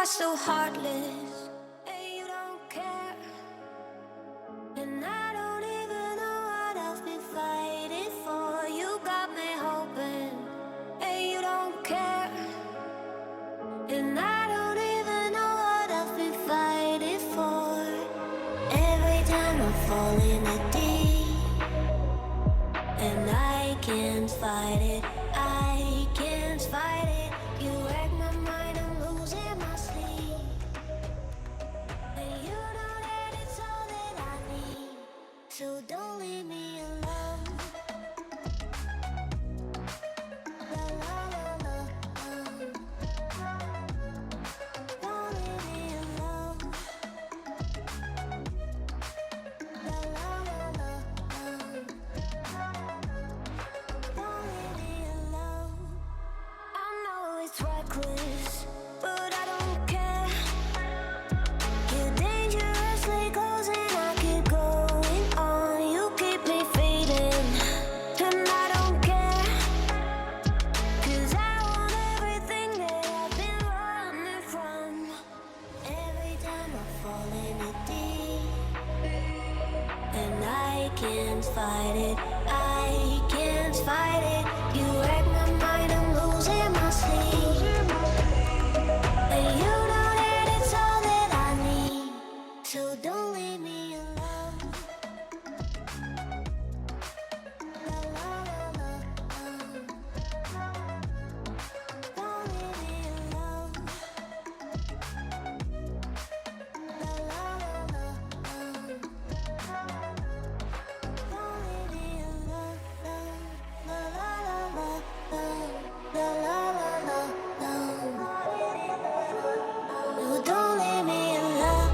are so heartless, and you don't care. And I don't even know what I've been fighting for. You got me hoping, and you don't care. And I don't even know what I've been fighting for. Every time I fall in a deep, and I can't fight it, I can't fight it. You wreck my mind, I'm losing my sleep. And you know that it's all that I need, so don't leave me alone. La la la la, don't leave me alone. La la la la, don't leave me alone. I know it's reckless, but I don't care. You're dangerously close and I keep going on. You keep me fading, and I don't care. 'Cause I want everything that I've been running from. Every time I fall in it deep, and I can't fight it, I can't fight it. You wreck my mind, I'm losing my sleep. And you know that it's all that I need, so don't leave me alone. La la la la, don't leave me alone. La la la la, don't leave me alone. La la la la, la la la la, no, don't leave me alone.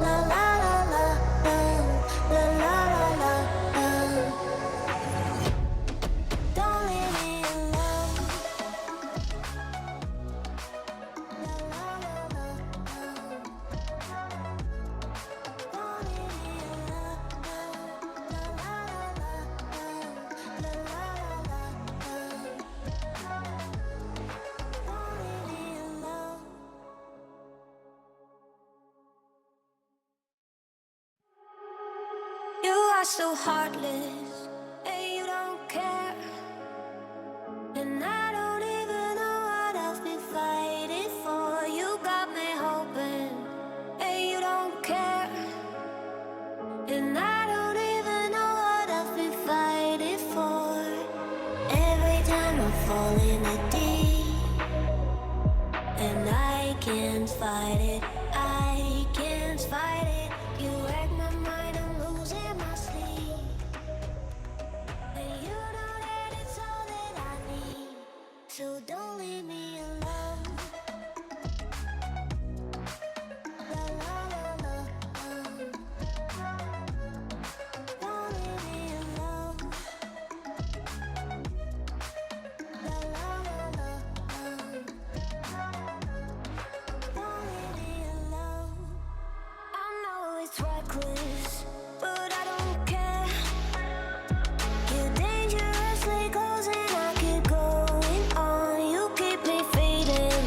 La la la la, la la la la, don't leave me alone. La la la la, don't leave me alone. La la la la, la la la la, don't leave me alone. You are so heartless, and you don't care. And I don't even know what I've been fighting for. You got me hoping, and you don't care. And I don't even know what I've been fighting for. Every time I fall in a deep, and I can't fight it, I can't fight it. You wreck my mind, I'm losing my sleep. And you know that it's all that I need, so don't leave me alone. La la la la, don't leave me alone. La la la la, don't leave me alone. I know it's reckless, but I don't care. You're dangerously close and I keep going on. You keep me fading,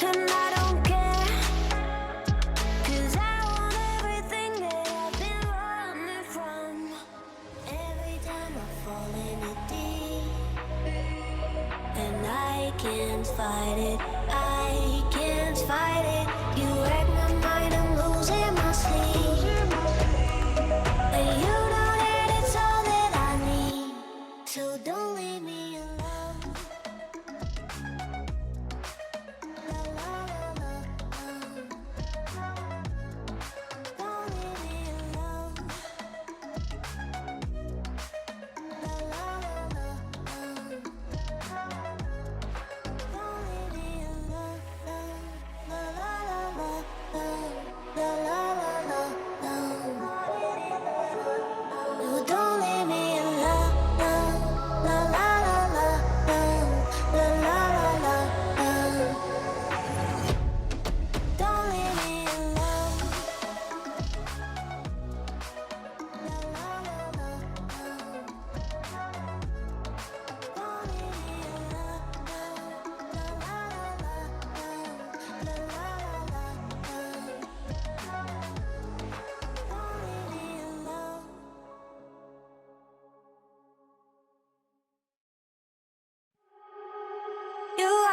and I don't care. 'Cause I want everything that I've been running from. Every time I fall in it deep, and I can't fight it, I can't fight it. You wreck my mind, I'm losing my sleep. And you know that it's all that I need, so don't leave me alone. La la la la, don't leave me alone. La la la la, don't leave me alone. La la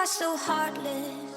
are so heartless.